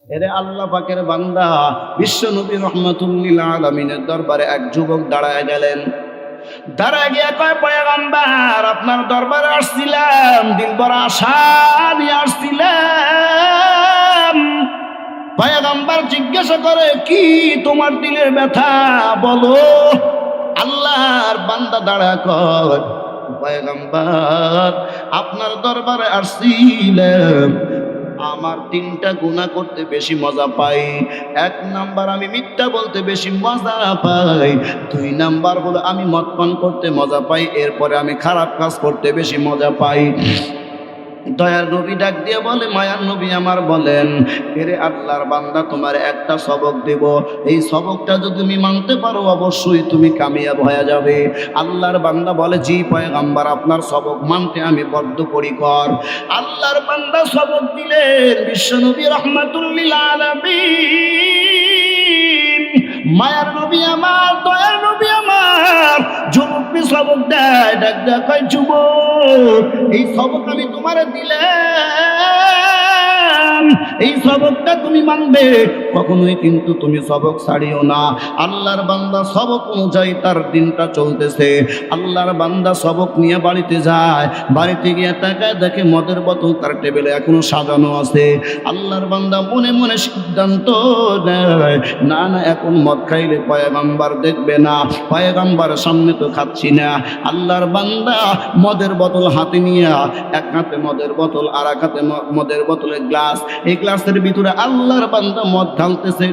এরে আল্লাহ পাকের বান্দা, বিশ্ব নবী রহমাতুল লিল আলামিনের দরবারে এক যুবক দাঁড়ায় গেলেন। দাঁড়ায় গিয়া কয়, পয়গম্বর আপনার দরবারে আসছিলাম, দিল বড় আশা নিয়ে আসছিলাম। পয়গম্বর জিজ্ঞাসা করে, কি তোমার দিলের ব্যথা বলো। আল্লাহর বান্দা দাঁড়ায় কয়, পয়গম্বর আপনার দরবারে আসছিলাম, আমার তিনটা গুনাহ করতে বেশি মজা পাই। এক নাম্বার, আমি মিথ্যা বলতে বেশি মজা পাই। দুই নাম্বার হলো আমি মদ পান করতে মজা পাই। এরপরে আমি খারাপ কাজ করতে বেশি মজা পাই। দয়ার নবী ডাক দিয়ে বলে, মায়ার নবী আমার বলেন, এরে আল্লাহর বান্দা তোমার একটা সবক দেব, এই সবকটা যদি তুমি মানতে পারো অবশ্যই তুমি কামিয়াব হয়ে যাবে। আল্লাহর বান্দা বলে, জি পয়গম্বর আপনার সবক মানতে আমি বদ্ধপরিকর। আল্লাহর বান্দা সবক দিলেন বিশ্ব নবী রাহমাতুল লিল আলামিন। মায়ার নবী আমার, দয়ার নবী আমার, যুবককে সবক দেয়, ডাক দেয় কয়, যুবক এই সবক আমি তোমারে দিলাম, এই সবকটা তুমি মানবে, কখনোই কিন্তু তুমি সবক ছাড়িও না। আল্লাহর বান্দা সবক অনুযায়ী তার দিনটা চলতেছে। আল্লাহর বান্দা সবক নিয়ে বাড়িতে যায়, বাড়িতে গিয়ে তাকায় দেখে মদের বোতল তার টেবিলে এখনো সাজানো আছে। আল্লাহর বান্দা মনে মনে সিদ্ধান্ত নেয়, না না এখন মদ খাইলে পয়গম্বর দেখবে না, পয়গম্বরের সামনে তো খাচ্ছি না। আল্লাহর বান্দা মদের বোতল হাতে নিয়ে, এক হাতে মদের বোতল আর এক হাতে মদের বোতলের গ্লাস, এই গ্লাসের ভিতরে আল্লাহর বান্দা মদ ঢালতেছে।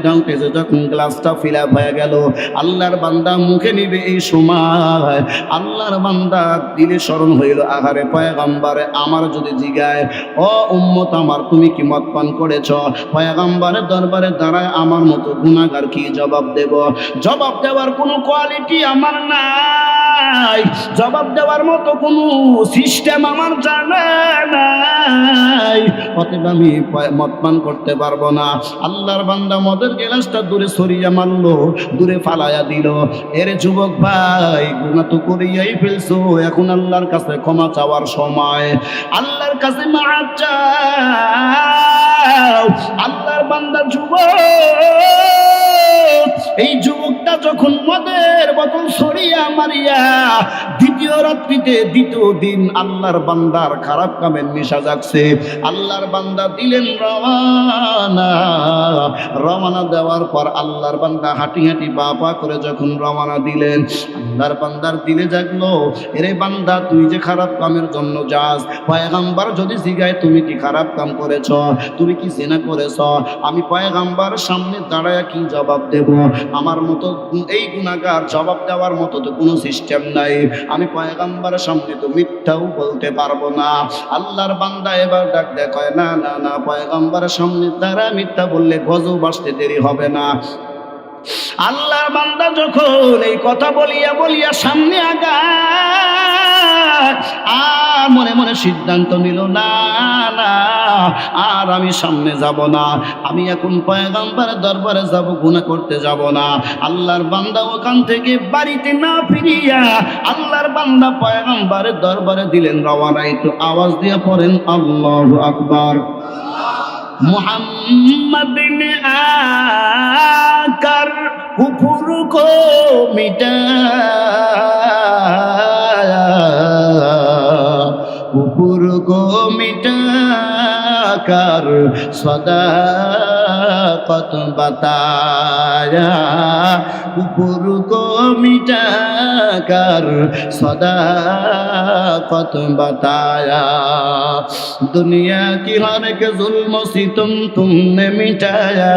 যখন গ্লাসটা ফিল আপ হয়ে গেল, আল্লাহর বান্দা মুখে নিবে, এই সময় আল্লাহর বান্দা দিলে স্মরণ হইল, আহারে পয়গম্বরে আমার যদি জিগায়, ও উম্মত আমার তুমি কি মদ পান করেছ, পয়গম্বরের দরবারে দাঁড়ায় আমার মতো গুনাহগার কি জবাব দেব? জবাব দেওয়ার কোনো কোয়ালিটি আমার নাই, জবাব দেওয়ার মতো কোনো সিস্টেম আমার জানা নাই, অতএব আমি মদ পান করতে পারবো না। আল্লাহর বান্দা মদের গ্লাসটা দূরে সরিয়ে মারলো, দূরে ফালাইয়া দিল। এর যুবক ভাই, গুনাহ তো করিয়াই ফেলছো, এখন আল্লাহর কাছে ক্ষমা চাওয়ার সময়, আল্লাহর কাছে মাফ চাও। আল্লাহর বান্দা যুবক, এই যুবকটা যখন মদের বোতল সরিয়া মারিয়া দ্বিতীয় রাত্রিতে, দ্বিতীয় দিন আল্লাহর বান্দার খারাপ কামের নেশা জাগছে। আল্লাহর বান্দা দিলেন রওয়ানা। রওয়ানা দেওয়ার পর আল্লাহর বান্দা হাঁটি হাঁটি পা পা করে যখন রওয়ানা দিলেন, আল্লাহর বান্দার দিলে জাগলো, এরে বান্দা তুই যে খারাপ কামের জন্য যাস, পয়গম্বর যদি জিগায় তুমি কি খারাপ কাম করেছ, তুমি কি জিনা করেছ, আমি পয়গম্বরের সামনে দাঁড়ায় কি জবাব দেব? আমার মতো এই গুনাহগার জবাব দেওয়ার মতো তো কোনো সিস্টেম নাই, আমি পয়গম্বরের সামনে তো মিথ্যাও বলতে পারবো না। আল্লাহর বান্দা এবার ডাক দেখায়, না না না, পয়গম্বরের সামনে দ্বারা মিথ্যা বললে গজব আসতে দেরি হবে না। আল্লাহর বান্দা যখন এই কথা বলিয়া বলিয়া সামনে আগায়, আর মনে মনে সিদ্ধান্ত নিল, না না আর আমি সামনে যাব না, আমি এখন পয়গম্বরের দরবারে যাব, গুনাহ করতে যাব না। আল্লাহর বান্দা ওখান থেকে বাড়িতে না ফিরিয়া আল্লাহর বান্দা পয়গম্বরের দরবারে দিলেন রওয়ানা। একটু আওয়াজ দিয়ে পড়েন আল্লাহু আকবার। मोहम्मद ने आकर कुफर को मिटाया, कुफर को मिटाकर सदाकत बताया, कुफर को मिटाकर सदाकत बताया, दुनिया की हर एक जुल्म सितम तुमने मिटाया,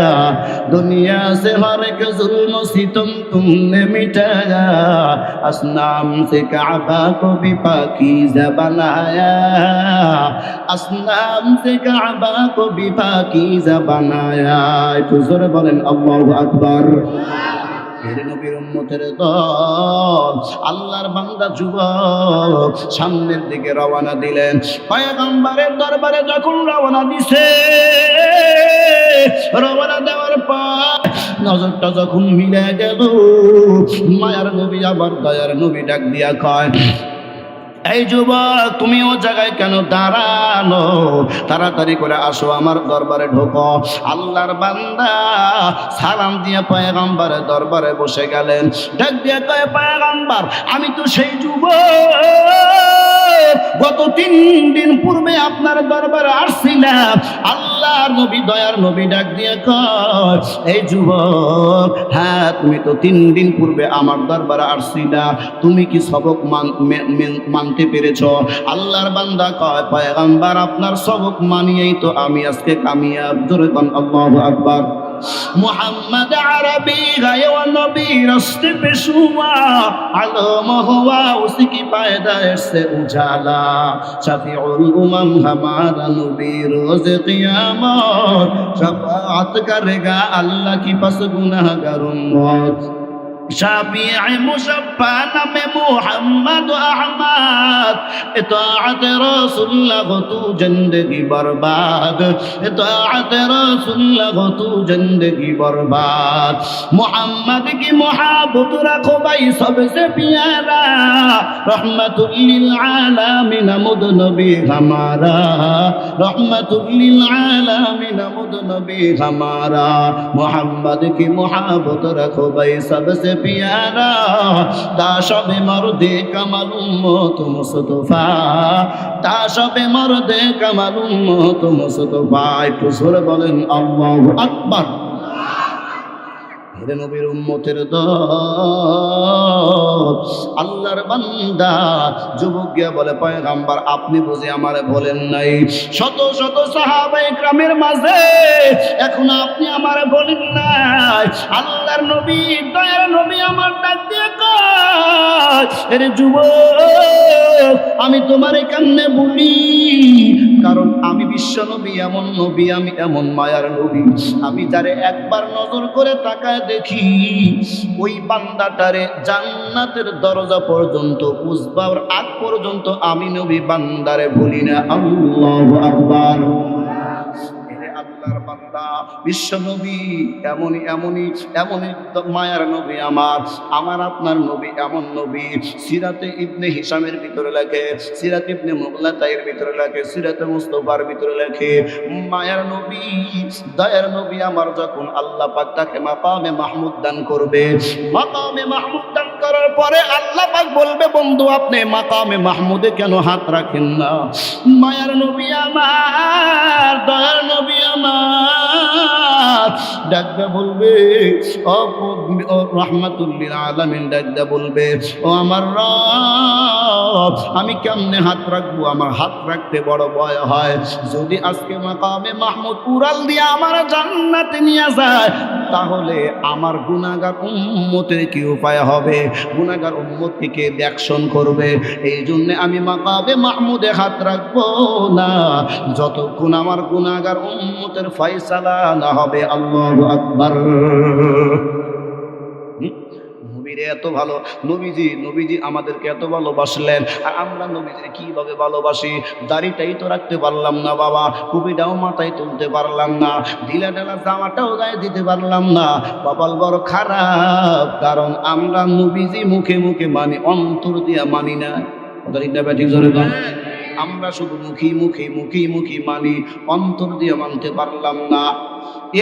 दुनिया से हर एक जुल्म सितम तुमने मिटाया, असनाम से काबा को भी पाकीज़ा बनाया, असनाम से काबा को भी पाकीज़ा बनाया। একটু জোরে বলেন আল্লাহু আকবার। নবীর উম্মতের দল, আল্লাহর বান্দা যুবক সামনের দিকে রওনা দিলেন। পয়গম্বরের দরবারে যখন রওনা দিছে, রওনা দেওয়ার পর নজরটা যখন মিলে গেল, মায়ার নবী আবার দয়ার নবী ডাক দিয়া কয়, এই যুবক, তুমি ও জায়গায় কেন দাঁড়ানো? তাড়াতাড়ি করে আসো, আমার দরবারে ঢোকো। আল্লাহর বান্দা সালাম দিয়ে পয়গম্বরের দরবারে বসে গেলেন। ডাক দিয়ে কয়, পয়গম্বর, আমি তো সেই যুবক গত 3 দিন পূর্বে আপনার দরবারে আসছিলাম। আল্লাহর নবী, দয়ার নবী ডাক দিয়ে কয়, এই যুবক, হ্যাঁ তুমি তো 3 দিন পূর্বে আমার দরবারে আসছিলা, তুমি কি সবক মানতে পেরেছ? আল্লাহর বান্দা কয়, পয়গম্বর আপনার সবক মানিয়েই তো আমি আজকে কামিয়াব। জোরে কোন আল্লাহু আকবার। محمد عربी गए वो नबी रास्ते पे शुआ आलम हुआ उसी की पैदाइश से उजाला शफीउल उमम हमारा नबी रोज क़यामत शफाअत करेगा अल्लाह की पास गुनाहगार उम्मत शाफीअ मुशफ़्फ़ा नाम मोहम्मद अहमद इताअत रसूलुल्लाह तू जिंदगी बर्बाद इताअत रसूलुल्लाह तू जिंदगी बर्बाद मोहम्मद की मोहब्बत रखो भाई सबसे प्यारा रहमतुल लिल आलमीन मुद नबी हमारा रहमतुल लिल आलमीन मुद नबी हमारा मोहम्मद की मोहब्बत रखो भाई सबसे प्यारा दाशबे मर्दे कमल उम्मत मुस्तफा दाशबे मर्दे कमल उम्मत मुस्तफा। একটু জোরে বলেন আল্লাহু আকবার। নবীর উম্মতের দল, আল্লাহর বান্দা যুবক গিয়া বলে, পয়গম্বর আপনি বুঝি আমারে বলেন নাই শত শত সাহাবায়ে কেরামের মাঝে এখন আপনি আমারে বলেন নাই? আল্লাহর নবী, দয়ার নবী আমার ডাক দিয়ে কয়, আরে যুবক, আমি তোমারে কেমনে বলি? কারণ আমি বিশ্ব নবী, এমন নবী, আমি এমন মায়ার নবী, আমি যারে একবার নজর করে তাকায় দেখি ওই বান্দাটারে জান্নাতের দরজা পর্যন্ত পৌঁছবার আগ পর্যন্ত আমি নবী বান্দারে ভুলি না। আল্লাহু আকবার। আল্লাহর বান্দা বিশ্ব নবী এমনই এমনই এমনই মায়ার নবী আমার আপনার নবী এমন নবী। সিরাতে ইবনে হিশামের ভিতরে লেখে, সিরাতে ইবনে মুগলাতাইয়ের ভিতরে লেখে, সিরাতে মুস্তাফার ভিতরে লেখে, মায়ার নবী, দয়ার নবী আমার যখন আল্লাহ পাক তাকে মাকামে মাহমুদ দান করবে, মাকামে মাহমুদ দান করার পরে আল্লাহ পাক বলবে, বন্ধু আপনি মাকামে মাহমুদে কেন হাত রাখেন না? মায়ার নবী আমার, দয়ার নবী আমার ডাকদা বলবে, ও রাহমাতুল লিল আলামিন ডাকদা বলবে, ও আমার রব, আমি কেমনে হাত রাখবো? আমার হাত রাখতে বড় ভয় হয়। যদি আজকে মাকামে মাহমুদ উড়াল দিয়ে আমার জান্নাতে নিয়ে যায়, তাহলে আমার গুনাহগার উম্মতের কি উপায় হবে? গুনাহগার উম্মতকে কে দেখশন করবে? এই জন্য আমি মাকামে মাহমুদে হাত রাখবো না যতক্ষণ আমার গুনাহগার উম্মতের ফয়সালা না হবে। আল্লাহু আকবার। নবীরে এত ভালো, নবীজি আমাদেরকে এত ভালোবাসলেন, আর আমরা নবীজিকে কিভাবে ভালোবাসি? দাড়িটাই তো রাখতে পারলাম না বাবা, টুপিটাও মাথায় তুলতে পারলাম না, ঢিলা ঢালা জামাটাও গায়ে দিতে পারলাম না। কপাল বড় খারাপ, কারণ আমরা নবীজি মুখে মুখে মানি, অন্তর দিয়া মানি না। দাড়িটা ব্যাঠিক জোরে দাও। আমরা শুধু মুখী মানি, অন্তর দিয়ে মানতে পারলাম না।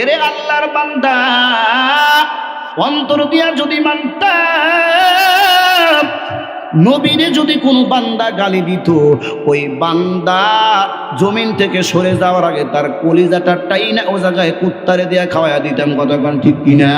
এরে আল্লাহর বান্দা, অন্তর দিয়া যদি মানতাম, নবীরে যদি কোনো বান্দা গালি দিত, ওই বান্দা জমিন থেকে সরে যাওয়ার আগে তার কলিজাটা টাইনা ও জায়গায় কুত্তারে দিয়া খাওয়াইয়া দিতাম। কতক্ষণ ঠিক কিনা?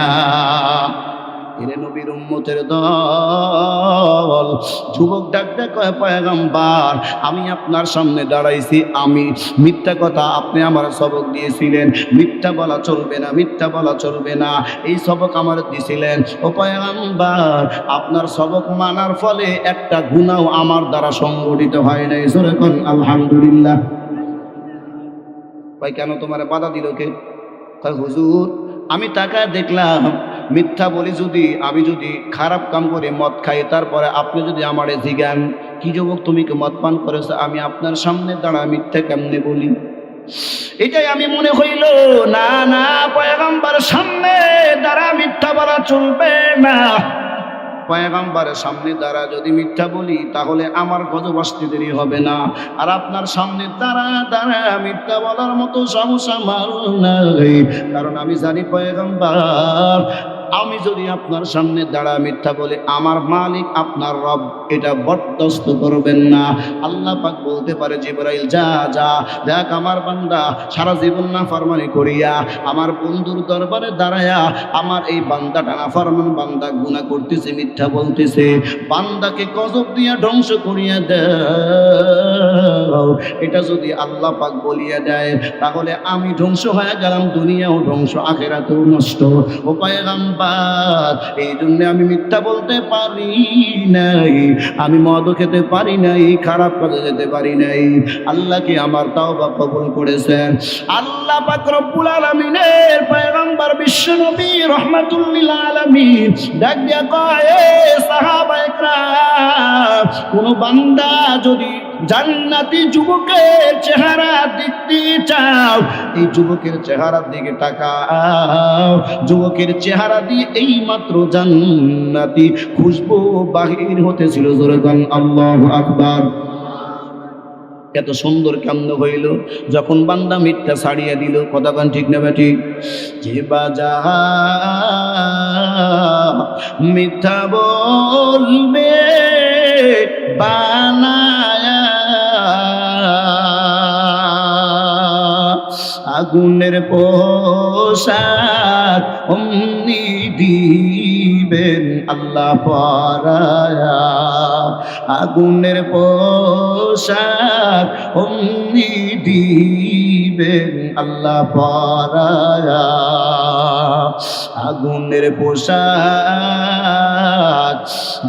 এরে নবীর উম্মতের দল, যুবক ডাকতে কয়, পয়গম্বর আমি আপনার সামনে দাঁড়াইছি, আমি মিথ্যা কথা আপনি আমার সবক দিয়েছিলেন, মিথ্যা বলা চলবে না, মিথ্যা বলা চলবে না, এই সবক আমার দিয়েছিলেন। ও পয়গম্বর, আপনার সবক মানার ফলে একটা গুনাহ আমার দ্বারা সংগঠিত হয় নাই। জোরে কোন আলহামদুলিল্লাহ। ভাই কেন তোমার বাধা দিল কে? কয় হুজুর আমি তাকায় দেখলাম মিথ্যা বলি, আমি যদি খারাপ কাম করে মদ খাই, তারপরে আপনি যদি আমারে জিজ্ঞান, কি যুবক তুমি কি মদ পান করেছো, আমি আপনার সামনে দাঁড়া মিথ্যা কেমনে বলি? এটাই আমি মনে হইল, না না, পয়গম্বর সামনে দাঁড়া মিথ্যা বলা চলবে না। পয়গম্বরের সামনে দাঁড়া যদি মিথ্যা বলি তাহলে আমার গজব আসতে দেরি হবে না। আর আপনার সামনে দাঁড়া মিথ্যা বলার মতো সমস্যা আমার নাই, কারণ আমি জানি পয়গম্বর আমি যদি আপনার সামনে দাঁড়া মিথ্যা বলে আমার মালিক আপনার রব এটা বরদাস্ত করবেন না। আল্লাহ পাক বলতে পারে জিবরাইল যা যা দেখ আমার বান্দা সারা জীবন নাফরমানি করিয়া আমার বন্ধুর দরবারে দাঁড়ায়া আমার এই বান্দাটা নাফরমান বান্দা গুনাহ করতেছে, মিথ্যা বলতেছে, বান্দাকে গজব দিয়া ধ্বংস করিয়া দাও। এটা যদি আল্লাহ পাক বলিয়া দেয় তাহলে আমি ধ্বংস হয়ে গেলাম, দুনিয়াও ধ্বংস আখিরাতেও নষ্ট। ও পয়গম্বর এই জন্য আমি মিথ্যা বলতে পারি নাই, আমি মদও খেতে পারি নাই, খারাপ কাজে যেতে পারি নাই। আল্লাহ কি আমার তাওবা কবুল করেছেন? আল্লাহ পাক রব্বুল আলামিনের পয়গম্বর বিশ্বনবী রাহমাতুল লিল আলামিন ডাক দিয়া কয় এ সাহাবায়ে কেরাম, কোন বান্দা যদি জান্নাতি যুবকের চেহারা দেখতে চাও এই যুবকের চেহারার দিকে তাকাও, যুবকের চেহারা দিয়ে এই মাত্র জান্নাতি খুশবু বাহির হতেছিল। জোরে গান আল্লাহু আকবার। এত সুন্দর কেমন হইল যখন বান্দা মিথ্যা ছাড়িয়ে দিল। কথা গান ঠিক না ঠিক? যে বাজা মিথ্যা বলবে বানায়া আগুনের পোশাক অমনি দিবেন আল্লাহ পরায়া, আগুনের পোশাক অমনি দিবেন আল্লাহ পরায়া, আগুনের পোশাক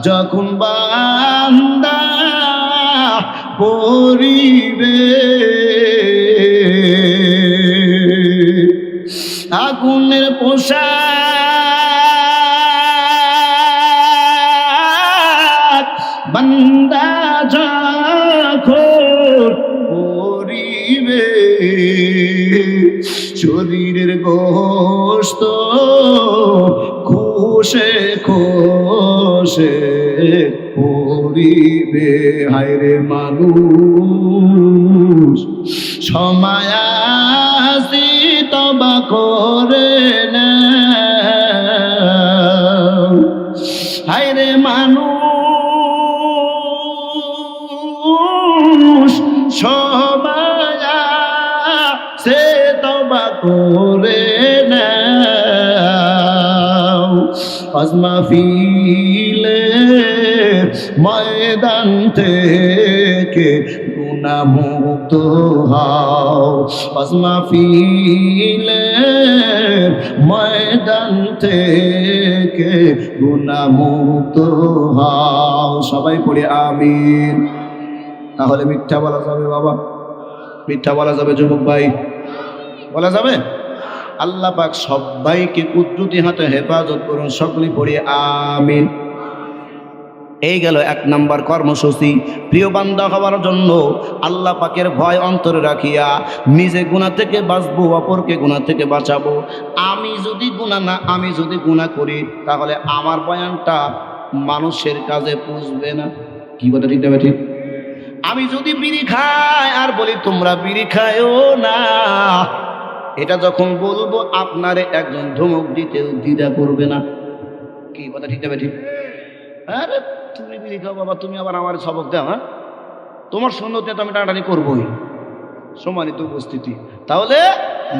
যখন বান্দা পরিবে আগুনের পোশাক বান্দা যখন পরিবে শরীরের গোশত খোসে খোসে পরিবে। হায়রে মানুষ সময় আসি তবা করে না, হায়রে মানুষ সময় সে তবা করে না। আজমা ফিলে ময়দান থেকে গুনাহ মুক্ত হও, আজমা ফিলে ময়দান থেকে গুনাহ মুক্ত হও। সবাই পড়ে আমিন। তাহলে মিথ্যা বলা যাবে বাবা? মিথ্যা বলা যাবে যুবক ভাই? বলা যাবে? আল্লাহ পাক সবাইকে কুদরতি হাতে হেফাজত করুন। সকলে পড়ি আমিন। এই গেল এক নাম্বার কর্মসূচি। প্রিয় বান্দা হওয়ার জন্য আল্লাহ পাকের ভয় অন্তরে রাখিয়া নিজে গুনাহ থেকে বাঁচবো, অপরকে গুনাহ থেকে বাঁচাবো। আমি যদি গুনাহ করি তাহলে আমার বয়ানটা মানুষের কাজে পুষবে না। কি কথা ঠিক না ঠিক? আমি যদি বিড়ি খাই আর বলি তোমরা বিড়ি খায়ও না, এটা যখন বলবো আপনারে একজন ধমক দিতেও দ্বিধা করবে না। কি কথা ঠিক না ঠিক? আরে তুমি বিড়ি খাও বাবা, তুমি আবার আমার সবক দাও? হ্যাঁ, তোমার সুন্নতে তো আমি টানাটানি করবোই। সম্মানিত উপস্থিতি, তাহলে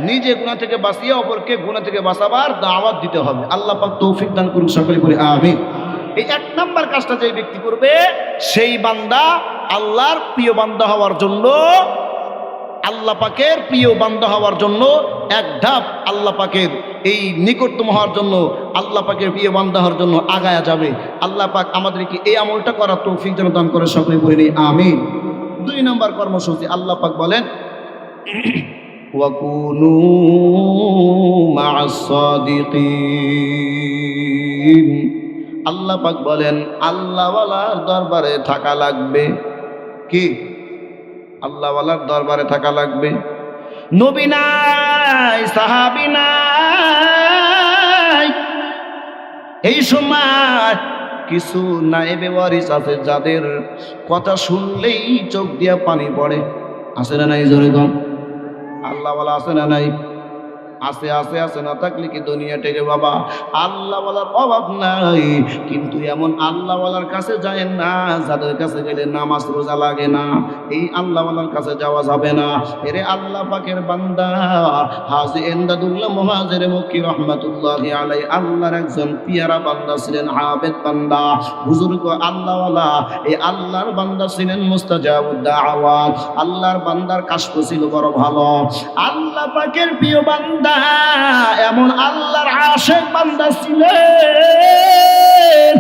নিজে গুনাহ থেকে বাঁচিয়ে অপরকে গুনাহ থেকে বাঁচাবার দাওয়াত দিতে হবে। আল্লাহ পাক তৌফিক দান করুন। সকলে বলি আমিন। এই এক নাম্বার কাজটা যে ব্যক্তি করবে সেই বান্দা আল্লাহর প্রিয় বান্দা হওয়ার জন্য, আল্লাহ পাকের প্রিয় বান্দা হওয়ার জন্য এক ধাপ আল্লাহ পাকের এই নিকটতম হওয়ার জন্য, আল্লাহ পাকের প্রিয় বান্দা হওয়ার জন্য আগায়া যাবে। আল্লাহ পাক আমাদেরকে এই আমলটা করার তৌফিক যেন দান করে। সকলে বলি আমিন। 2 নম্বর কর্মসূচি আল্লাহ পাক বলেন ওয়াকুনু মা'আস সাদিকিন। আল্লাহ পাক বলেন আল্লাহওয়ালার দরবারে থাকা লাগবে। কি? আল্লাহওয়ালার দরবারে থাকা লাগবে। নবী নাই, সাহাবী নাই, এই সময় কিছু নায়েবে ওয়ারিস আছে যাদের কথা শুনলেই চোখ দিয়া পানি পড়ে। আছে না নাই? জোরে কম। আল্লাহ ওয়ালা আছে না নাই? আছে আছে আছে, না থাকলে কি দুনিয়া টেকে বাবা? আল্লাহ ওয়ালার অভাব নাই, কিন্তু এমন আল্লাহ ওয়ালার কাছে যায় না যাদের কাছে গেলে নামাজ রোজা লাগে না। এই আল্লাহ ওয়ালার কাছে যাওয়া যাবে না। এরে আল্লাহ পাকের বান্দা হাজী এমদাদুল্লাহ মুহাজির মক্কি রহমাতুল্লাহি আলাইহি আল্লাহর একজন পিয়ারা বান্দা ছিলেন, আবেদ বান্দা, বুজুর্গ আল্লাহ ওয়ালা। এই আল্লাহর বান্দা ছিলেন মুস্তাজাবুদ দাওয়াত। আল্লাহর বান্দার কাশফ ছিল বড় ভালো। আল্লাহ পাকের প্রিয় বান্দা, এমন আল্লাহর আশিক বান্দা ছিলেন।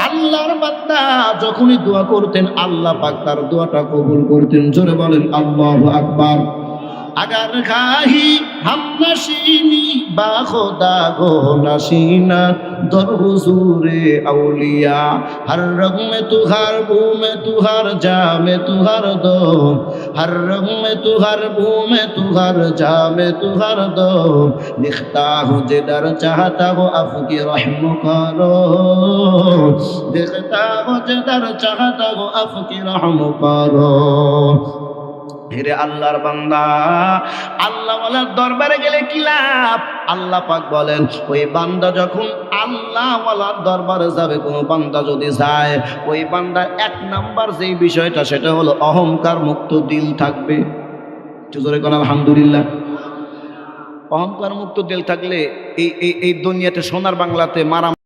আল্লাহর বান্দা যখনই দোয়া করতেন আল্লাহ পাক তার দোয়াটা কবুল করতেন। জোরে বলেন আল্লাহু আকবার। अगर खाही हम नशीनी बा खुदा गो नशीना दर हुजूरे औलिया हर रग में तू हर बू में तू हर जा में तू हर दो हर रग में तू हर बू में तू हर जा में तू हर दो लिखता हूँ जिधर चाहता हो आपकी रहम करो देखता हूँ जिधर चाहता हो आपकी रहम करो। হেরে আল্লাহর বান্দা, আল্লাহ ওয়ালার দরবারে গেলে কি লাভ? আল্লাহ পাক বলেন ওই বান্দা যখন আল্লাহ ওয়ালার দরবারে যাবে, কোনো বান্দা যদি যায়, ওই বান্দার এক নাম্বার যেই বিষয়টা সেটা হলো অহংকার মুক্ত দিল থাকবে। জোরে কোন আলহামদুলিল্লাহ। অহংকার মুক্ত দিল থাকলে এই দুনিয়াতে সোনার বাংলাতে মারা